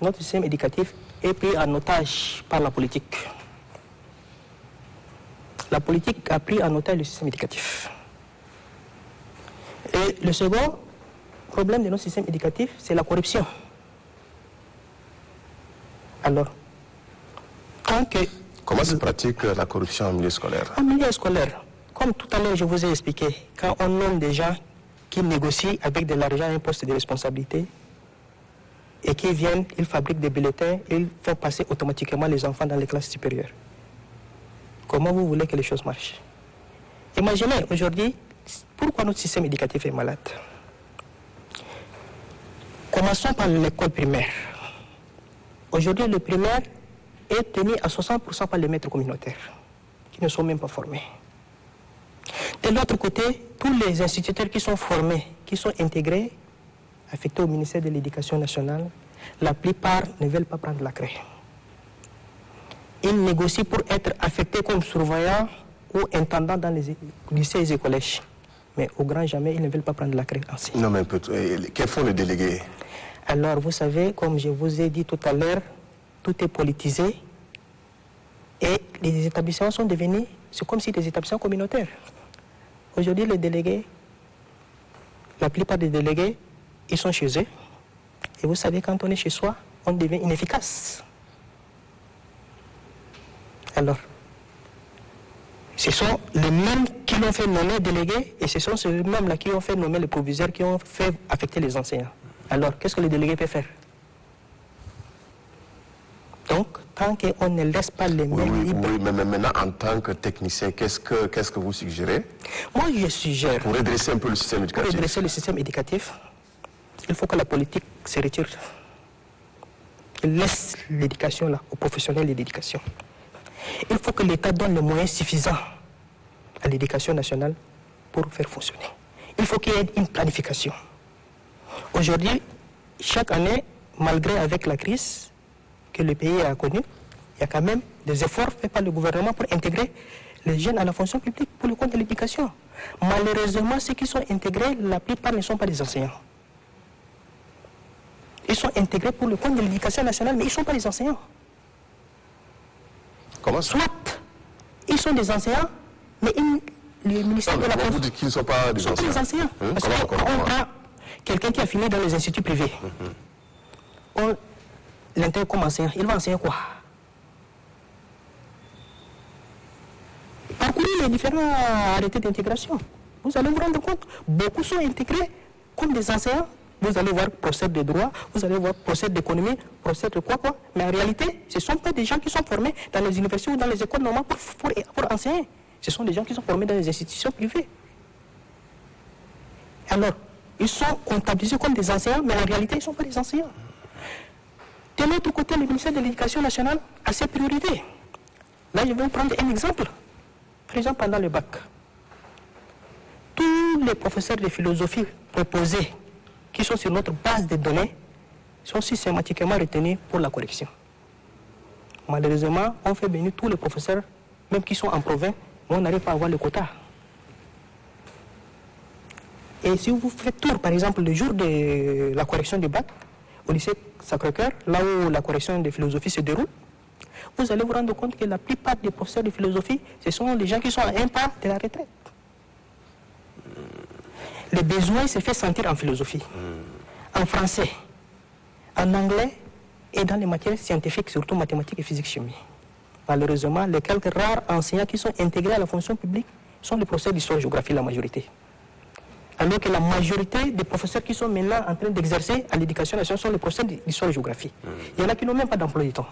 notre système éducatif est pris en otage par la politique. La politique a pris en otage le système éducatif. Et le second problème de notre système éducatif, c'est la corruption. Alors, comment se pratique la corruption en milieu scolaire? En milieu scolaire, comme tout à l'heure je vous ai expliqué, quand on nomme des gens qui négocient avec de l'argent un poste de responsabilité et qui viennent, ils fabriquent des bulletins, ils font passer automatiquement les enfants dans les classes supérieures. Comment vous voulez que les choses marchent? Imaginez aujourd'hui, pourquoi notre système éducatif est malade? Commençons par l'école primaire. Aujourd'hui, le primaire est tenu à 60% par les maîtres communautaires, qui ne sont même pas formés. De l'autre côté, tous les instituteurs qui sont formés, qui sont intégrés, affectés au ministère de l'Éducation nationale, la plupart ne veulent pas prendre la craie. Ils négocient pour être affectés comme surveillants ou intendants dans les lycées et collèges. Mais au grand jamais, ils ne veulent pas prendre la craie ainsi. Non, mais quels font les délégués? Alors, vous savez, comme je vous ai dit tout à l'heure, tout est politisé et les établissements sont devenus, c'est comme si des établissements communautaires. Aujourd'hui, les délégués, la plupart des délégués, ils sont chez eux. Et vous savez, quand on est chez soi, on devient inefficace. Alors, Ce sont les mêmes qui l'ont fait nommer délégués et ce sont ceux mêmes-là qui ont fait nommer les proviseurs, qui ont fait affecter les enseignants. Alors, qu'est-ce que le délégué peut faire? Donc, tant qu'on ne laisse pas les mêmes libres... Oui, mais maintenant, en tant que technicien, qu'est-ce que vous suggérez? Moi, je suggère... Pour redresser un peu le système éducatif. Pour redresser le système éducatif, il faut que la politique se retire. Il laisse l'éducation là, aux professionnels de l'éducation. Il faut que l'État donne les moyens suffisants à l'éducation nationale pour faire fonctionner. Il faut qu'il y ait une planification. Aujourd'hui, chaque année, malgré avec la crise que le pays a connue, il y a quand même des efforts faits par le gouvernement pour intégrer les jeunes à la fonction publique pour le compte de l'éducation. Malheureusement, ceux qui sont intégrés, la plupart ne sont pas des enseignants. Ils sont intégrés pour le compte de l'éducation nationale, mais ils ne sont pas des enseignants. Comment ça? Soit ils sont des enseignants, mais le ministère de la Vous dites qu'ils ne sont pas des enseignants. Des enseignants. Parce qu'on prend quelqu'un qui a fini dans les instituts privés. On l'intègre comme enseignant. Il va enseigner quoi? Parcourir les différents arrêtés d'intégration. Vous allez vous rendre compte, beaucoup sont intégrés comme des enseignants. Vous allez voir procès de droit, vous allez voir procès d'économie, procès de quoi. Mais en réalité, ce ne sont pas des gens qui sont formés dans les universités ou dans les écoles normales pour enseigner. Ce sont des gens qui sont formés dans les institutions privées. Alors, ils sont comptabilisés comme des enseignants, mais en réalité, ils ne sont pas des enseignants. De l'autre côté, le ministère de l'Éducation nationale a ses priorités. Là, je vais vous prendre un exemple. Par exemple, pendant le bac, tous les professeurs de philosophie proposés qui sont sur notre base de données sont systématiquement retenus pour la correction. Malheureusement, on fait venir tous les professeurs, même qui sont en province, mais on n'arrive pas à avoir le quota. Et si vous faites tour, par exemple, le jour de la correction du bac, au lycée Sacré-Cœur, là où la correction de philosophie se déroule, vous allez vous rendre compte que la plupart des professeurs de philosophie, ce sont les gens qui sont à un pas de la retraite. Le besoin se fait sentir en philosophie, en français, en anglais et dans les matières scientifiques, surtout mathématiques et physique-chimie. Malheureusement, les quelques rares enseignants qui sont intégrés à la fonction publique sont les professeurs d'histoire-géographie, la majorité. Alors que la majorité des professeurs qui sont maintenant en train d'exercer à l'éducation nationale sont les professeurs d'histoire-géographie. Il y en a qui n'ont même pas d'emploi du temps.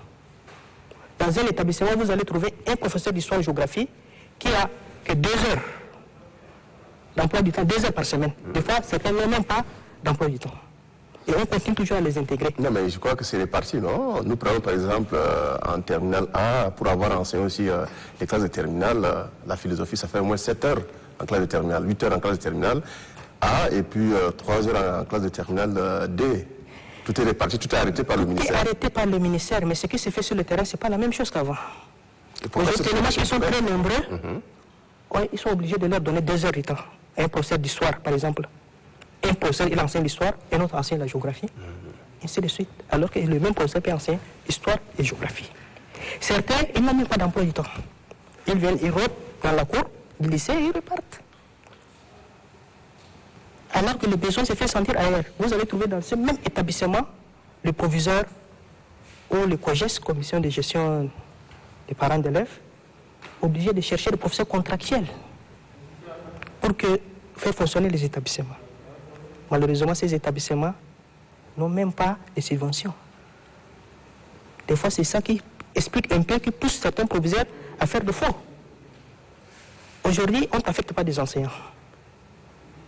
Dans un établissement, vous allez trouver un professeur d'histoire-géographie qui a que 2 heures d'emploi du temps, 2 heures par semaine. Des fois, certains n'ont même pas d'emploi du temps. Et on continue toujours à les intégrer. Non, mais je crois que c'est réparti, non? Nous prenons par exemple en terminale A, pour avoir enseigné aussi les classes de terminale, la philosophie, ça fait au moins 7 heures en classe de terminale, 8 heures en classe de terminale A, et puis 3 heures en classe de terminale D. Tout est réparti, tout est arrêté par le ministère. Tout est arrêté par le ministère, mais ce qui se fait sur le terrain, ce n'est pas la même chose qu'avant. Les éléments qui sont très nombreux, ils sont obligés de leur donner 2 heures de temps. Un professeur d'histoire, par exemple. Un professeur, il enseigne l'histoire, un autre enseigne la géographie, et ainsi de suite. Alors que le même professeur peut enseigner histoire et géographie. Certains, ils n'ont même pas d'emploi du temps. Ils viennent, ils rentrent dans la cour du lycée et ils repartent. Alors que le besoin se fait sentir ailleurs. Vous allez trouver dans ce même établissement le proviseur ou le COGES, commission de gestion des parents d'élèves, obligé de chercher des professeurs contractuels pour faire fonctionner les établissements. Malheureusement, ces établissements n'ont même pas de subventions. Des fois, c'est ça qui explique un peu, qui pousse certains proviseurs à faire de faux. Aujourd'hui, on ne t'affecte pas des enseignants.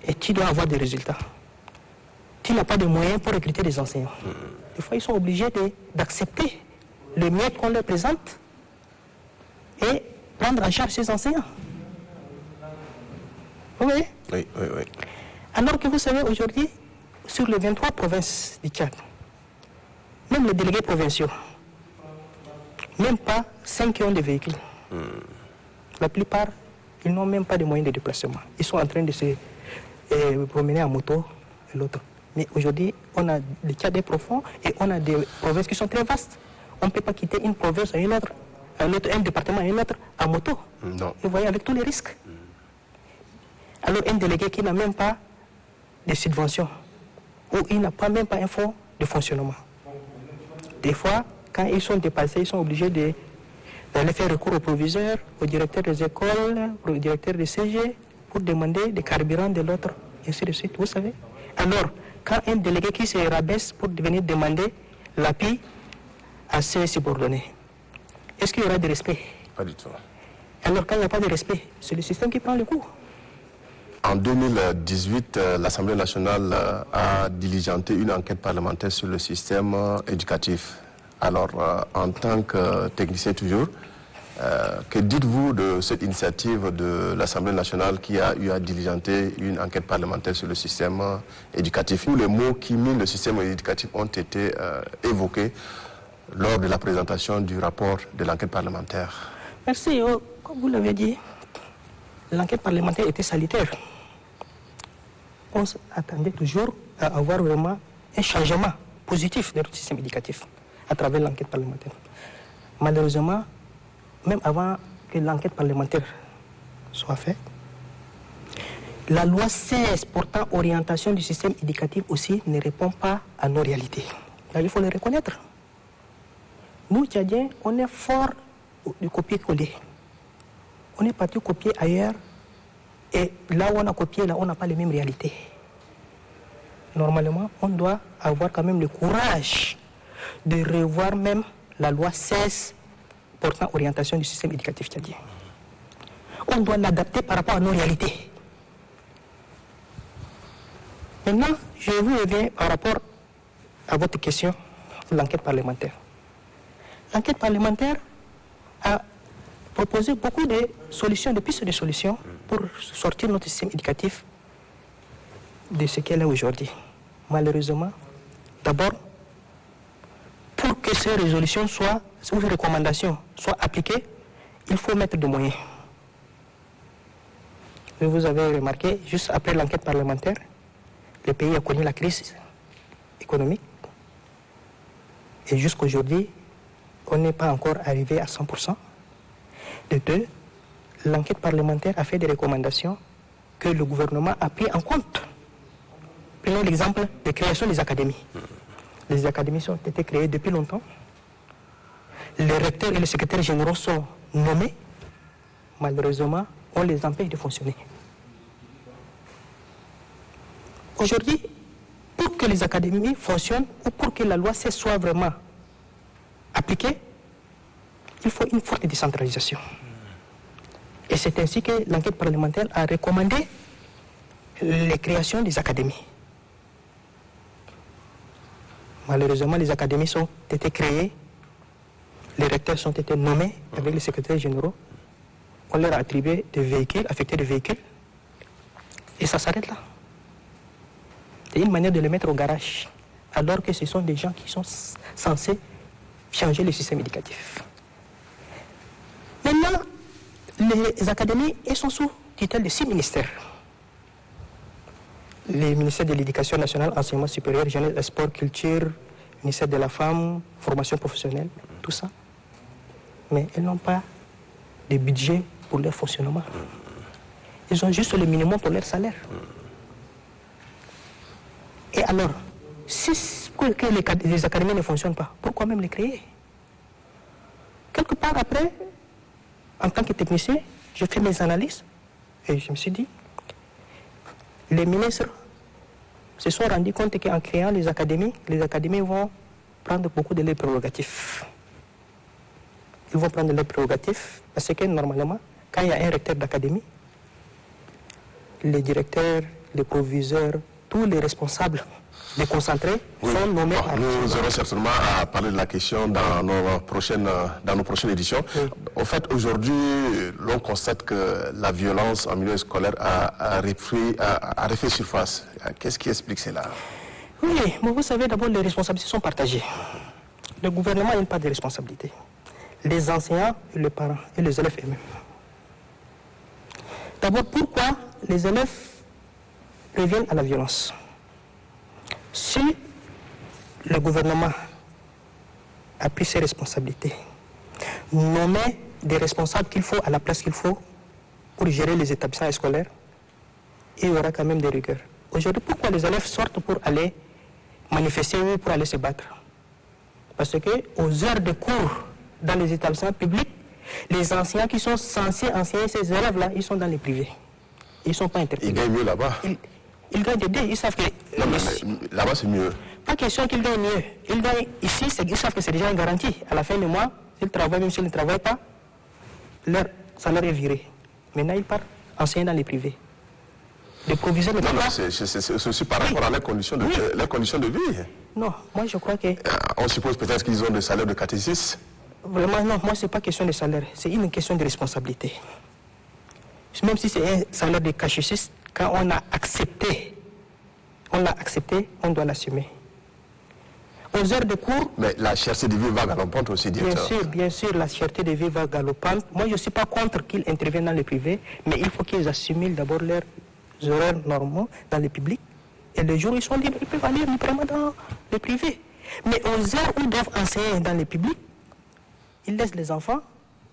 Et tu dois avoir des résultats. Tu n'as pas de moyens pour recruter des enseignants. Des fois, ils sont obligés d'accepter le mieux qu'on leur présente et prendre en charge ces enseignants. Vous voyez? Oui. Alors que vous savez, aujourd'hui, sur les 23 provinces du Tchad, même les délégués provinciaux, même pas 5 qui ont des véhicules. La plupart, ils n'ont même pas de moyens de déplacement. Ils sont en train de se promener en moto et l'autre. Mais aujourd'hui, on a des Tchad profonds et on a des provinces qui sont très vastes. On ne peut pas quitter une province à une autre, un département à un autre en moto. Non. Vous voyez, avec tous les risques. Alors un délégué qui n'a même pas de subventions, ou il n'a pas même pas un fonds de fonctionnement. Des fois, quand ils sont dépassés, ils sont obligés de Vous allez faire recours au proviseur, au directeur des écoles, au directeur des CG, pour demander des carburants de l'autre, et ainsi de suite, vous savez. Alors, quand un délégué qui se rabaisse pour venir demander l'appui à ses subordonnés, est-ce qu'il y aura de respect? Pas du tout. Alors, quand il n'y a pas de respect, c'est le système qui prend le coup. En 2018, l'Assemblée nationale a diligenté une enquête parlementaire sur le système éducatif. Alors, en tant que technicien toujours, que dites-vous de cette initiative de l'Assemblée nationale qui a eu à diligenter une enquête parlementaire sur le système éducatif? Tous les mots qui minent le système éducatif ont été évoqués lors de la présentation du rapport de l'enquête parlementaire. Merci. Comme vous l'avez dit, l'enquête parlementaire était salutaire. On s'attendait toujours à avoir vraiment un changement positif de notre système éducatif à travers l'enquête parlementaire. Malheureusement, même avant que l'enquête parlementaire soit faite, la loi 16 portant orientation du système éducatif aussi ne répond pas à nos réalités. Là, il faut le reconnaître. Nous, Tchadiens, on est fort du copier-coller. On est parti copier ailleurs et là où on a copié, là, on n'a pas les mêmes réalités. Normalement, on doit avoir quand même le courage de revoir même la loi 16 portant orientation du système éducatif tchadien. On doit l'adapter par rapport à nos réalités. Maintenant, je vous reviens par rapport à votre question de l'enquête parlementaire. L'enquête parlementaire a proposé beaucoup de solutions, de pistes de solutions pour sortir notre système éducatif de ce qu'elle est aujourd'hui. Malheureusement, d'abord, pour que ces résolutions soient, ou ces recommandations soient appliquées, il faut mettre des moyens. Vous avez remarqué, juste après l'enquête parlementaire, le pays a connu la crise économique. Et jusqu'aujourd'hui, on n'est pas encore arrivé à 100%. De deux, l'enquête parlementaire a fait des recommandations que le gouvernement a pris en compte. Prenons l'exemple de création des académies. Les académies ont été créées depuis longtemps. Les recteurs et les secrétaires généraux sont nommés. Malheureusement, on les empêche de fonctionner. Aujourd'hui, pour que les académies fonctionnent ou pour que la loi 16 soit vraiment appliquée, il faut une forte décentralisation. Et c'est ainsi que l'enquête parlementaire a recommandé les créations des académies. Malheureusement, les académies ont été créées, les recteurs ont été nommés avec les secrétaires généraux, on leur a attribué des véhicules, affecté des véhicules, et ça s'arrête là. C'est une manière de les mettre au garage, alors que ce sont des gens qui sont censés changer le système éducatif. Maintenant, les académies, elles sont sous tutelle de 6 ministères. Les ministères de l'Éducation nationale, enseignement supérieur, jeunesse, sport, culture, ministère de la femme, formation professionnelle, tout ça. Mais elles n'ont pas de budget pour leur fonctionnement. Ils ont juste le minimum pour leur salaire. Et alors, si les académies ne fonctionnent pas, pourquoi même les créer? Quelque part après, en tant que technicien, j'ai fait mes analyses et je me suis dit, les ministres se sont rendus compte qu'en créant les académies vont prendre beaucoup de leurs prérogatives. Ils vont prendre leurs prérogatives parce que normalement, quand il y a un recteur d'académie, les directeurs, les proviseurs, tous les responsables déconcentrés sont nommés. Nous aurons certainement à parler de la question dans nos prochaines éditions. Oui. En fait, aujourd'hui, l'on constate que la violence en milieu scolaire a refait surface. Qu'est-ce qui explique cela? Oui, mais vous savez, d'abord, les responsabilités sont partagées. Le gouvernement a une part de responsabilité. Les enseignants, les parents et les élèves eux-mêmes. D'abord, pourquoi les élèves reviennent à la violence? Si le gouvernement a pris ses responsabilités, nommer des responsables qu'il faut à la place qu'il faut pour gérer les établissements scolaires, il y aura quand même des rigueurs. Aujourd'hui, pourquoi les élèves sortent pour aller manifester ou pour aller se battre? Parce qu'aux heures de cours dans les établissements publics, Les enseignants qui sont censés enseigner ces élèves-là, ils sont dans les privés. Ils ne sont pas interpellés. Ils gagnent mieux là-bas. Ils gagnent des dés, ils savent que... Non, mais là-bas, c'est mieux. Pas question qu'ils gagnent mieux. Ils gagnent ici, ils savent que c'est déjà une garantie. À la fin du mois, s'ils travaillent, même s'ils ne travaillent pas, leur salaire est viré. Maintenant, ils partent enseigner dans les privés. Les proviseurs ne Non, peuvent pas... c'est aussi par rapport à leurs conditions de vie. Non, moi je crois que... On suppose peut-être qu'ils ont des salaires de catéchisme. Vraiment, non, moi c'est pas question de salaire, c'est une question de responsabilité. Même si c'est un salaire de catéchiste, quand on l'a accepté, on doit l'assumer. Aux heures de cours... Mais la cherté de vie va galopante aussi, directeur. Bien sûr, la cherté de vie va galopante. Moi, je ne suis pas contre qu'ils interviennent dans le privé, mais il faut qu'ils assument d'abord leurs horaires normaux dans le public. Et le jour où ils sont libres, ils peuvent aller librement dans le privé. Mais aux heures où ils doivent enseigner dans le public, ils laissent les enfants,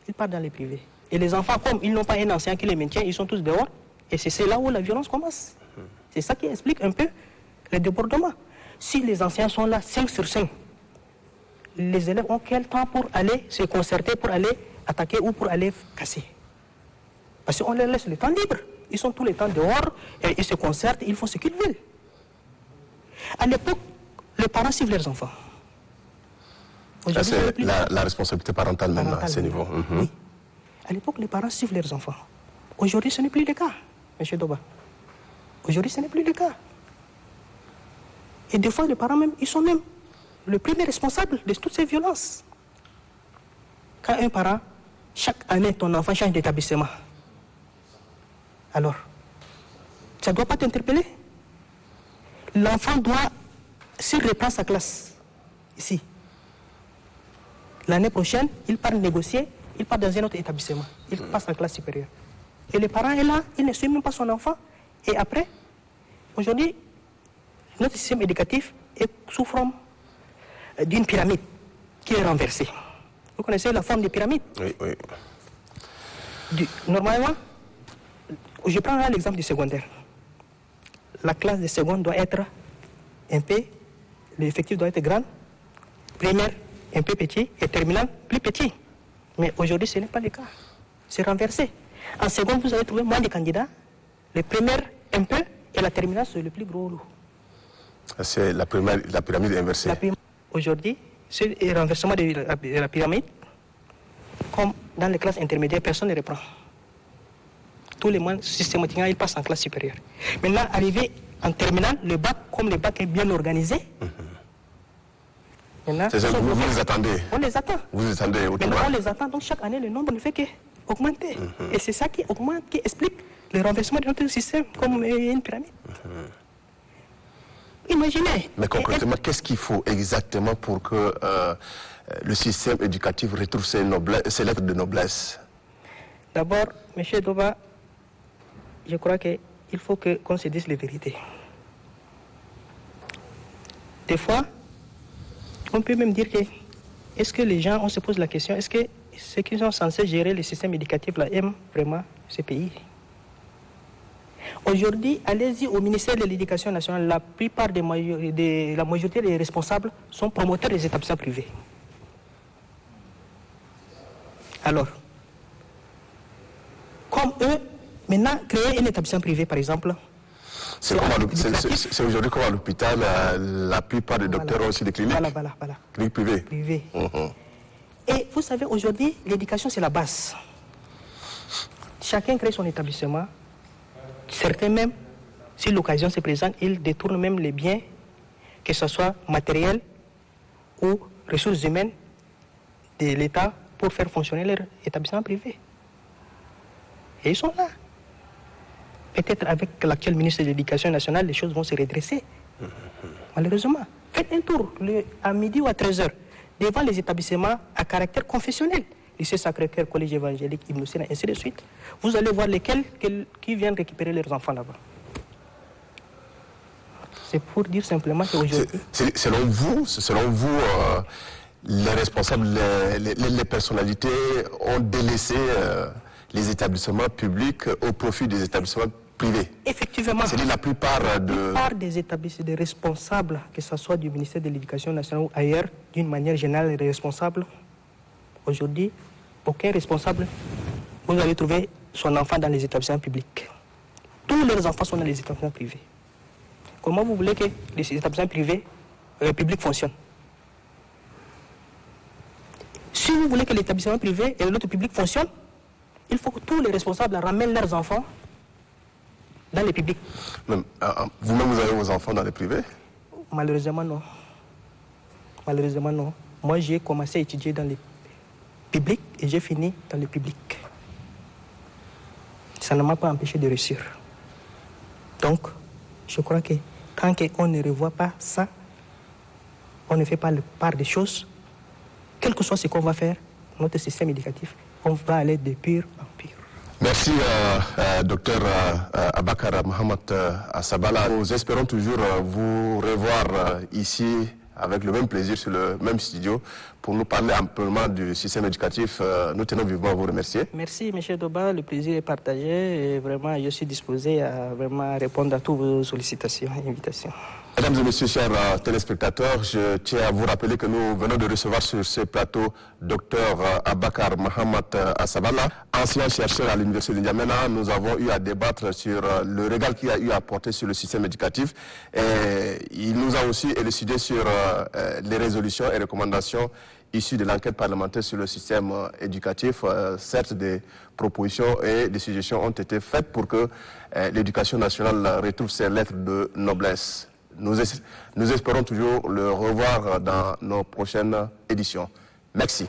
ils partent dans les privés. Et les enfants, comme ils n'ont pas un enseignant qui les maintient, ils sont tous dehors. Et c'est là où la violence commence. C'est ça qui explique un peu le débordement. Si les enseignants sont là 5 sur 5, les élèves ont quel temps pour aller se concerter, pour aller attaquer ou pour aller casser? Parce qu'on leur laisse le temps libre. Ils sont tout le temps dehors, et ils se concertent, ils font ce qu'ils veulent. À l'époque, les parents suivent leurs enfants. C'est la responsabilité parentale maintenant à ce niveau. Oui. À l'époque, les parents suivent leurs enfants. Aujourd'hui, ce n'est plus le cas, M. Doba. Aujourd'hui, ce n'est plus le cas. Et des fois, les parents même, ils sont même le premier responsable de toutes ces violences. Quand un parent, chaque année, ton enfant change d'établissement, alors, ça ne doit pas t'interpeller. L'enfant doit, s'il reprend sa classe, ici, l'année prochaine, il part négocier, il part dans un autre établissement, il passe en classe supérieure. Et le parent est là, il ne suit même pas son enfant. Et après, aujourd'hui, notre système éducatif souffre d'une pyramide qui est renversée. Vous connaissez la forme de pyramide? Oui, oui. Normalement, je prends là l'exemple du secondaire. La classe de seconde doit être un peu, l'effectif doit être grand, première un peu petit et terminale plus petit. Mais aujourd'hui, ce n'est pas le cas. C'est renversé. En seconde, vous allez trouver moins de candidats, les premières un peu et la terminale, c'est le plus gros lot. C'est la pyramide inversée. Aujourd'hui, c'est le renversement de la pyramide. Comme dans les classes intermédiaires, personne ne reprend. Tous les mois, systématiquement, ils passent en classe supérieure. Maintenant, arrivé en terminale, le bac, comme le bac est bien organisé, maintenant, vous les attendez? On les attend. Vous les attendez maintenant, on les attend, donc chaque année, le nombre ne fait qu'augmenter. Et c'est ça qui augmente, qui explique le renversement de notre système comme une pyramide. Imaginez. Mais concrètement, qu'est-ce qu'il faut exactement pour que le système éducatif retrouve ses lettres de noblesse? D'abord, M. Doba, je crois qu'il faut qu'on se dise les vérités. Des fois, on peut même dire que, est-ce que les gens, on se pose la question, est-ce que ceux qui sont censés gérer le système éducatif là aiment vraiment ce pays? Aujourd'hui, allez-y au ministère de l'Éducation nationale, la plupart la majorité des responsables sont promoteurs des établissements privés. Alors, comme eux, maintenant, créer un établissement privé, par exemple, c'est aujourd'hui comme à l'hôpital, la plupart des docteurs ont aussi des cliniques. Voilà. Cliniques privées. Privées. Et vous savez, aujourd'hui, l'éducation, c'est la base. Chacun crée son établissement. Certains même, si l'occasion se présente, ils détournent même les biens, que ce soit matériel ou ressources humaines de l'État pour faire fonctionner leur établissement privé. Et ils sont là. Peut-être avec l'actuel ministre de l'Éducation nationale, les choses vont se redresser. Malheureusement. Faites un tour à midi ou à 13h devant les établissements à caractère confessionnel. Lycée Sacré-Cœur, Collège évangélique, Ibn Sina, ainsi de suite. Vous allez voir lesquels qui viennent récupérer leurs enfants là-bas. C'est pour dire simplement qu'aujourd'hui... Selon vous, les responsables, les personnalités ont délaissé les établissements publics au profit des établissements privés. Effectivement. C'est-à-dire la plupart des établissements, des responsables, que ce soit du ministère de l'Éducation nationale ou ailleurs, d'une manière générale, les responsables, aujourd'hui, aucun responsable, vous allez trouver son enfant dans les établissements publics. Tous leurs enfants sont dans les établissements privés. Comment vous voulez que les établissements privés, publics fonctionnent? Si vous voulez que l'établissement privé et l'autre public fonctionnent, il faut que tous les responsables ramènent leurs enfants dans les publics. Vous-même, vous avez vos enfants dans les privés? Malheureusement, non. Malheureusement, non. Moi, j'ai commencé à étudier dans les publics et j'ai fini dans les publics. Ça ne m'a pas empêché de réussir. Donc, je crois que tant qu'on ne revoit pas ça, on ne fait pas le part des choses, quel que soit ce qu'on va faire, notre système éducatif, on va aller de pire en pire. Merci, docteur Abakar Mohamed Asabala. Nous espérons toujours vous revoir ici avec le même plaisir sur le même studio pour nous parler amplement du système éducatif. Nous tenons vivement à vous remercier. Merci, M. Doba. Le plaisir est partagé et vraiment, je suis disposé à vraiment répondre à toutes vos sollicitations et invitations. Mesdames et messieurs, chers téléspectateurs, je tiens à vous rappeler que nous venons de recevoir sur ce plateau Dr Abakar Mohamed Asabala, ancien chercheur à l'Université de N'Djamena. Nous avons eu à débattre sur le regard qu'il a eu à porter sur le système éducatif. Et il nous a aussi élucidé sur les résolutions et recommandations issues de l'enquête parlementaire sur le système éducatif. Certes, des propositions et des suggestions ont été faites pour que l'éducation nationale retrouve ses lettres de noblesse. Nous espérons toujours le revoir dans nos prochaines éditions. Merci.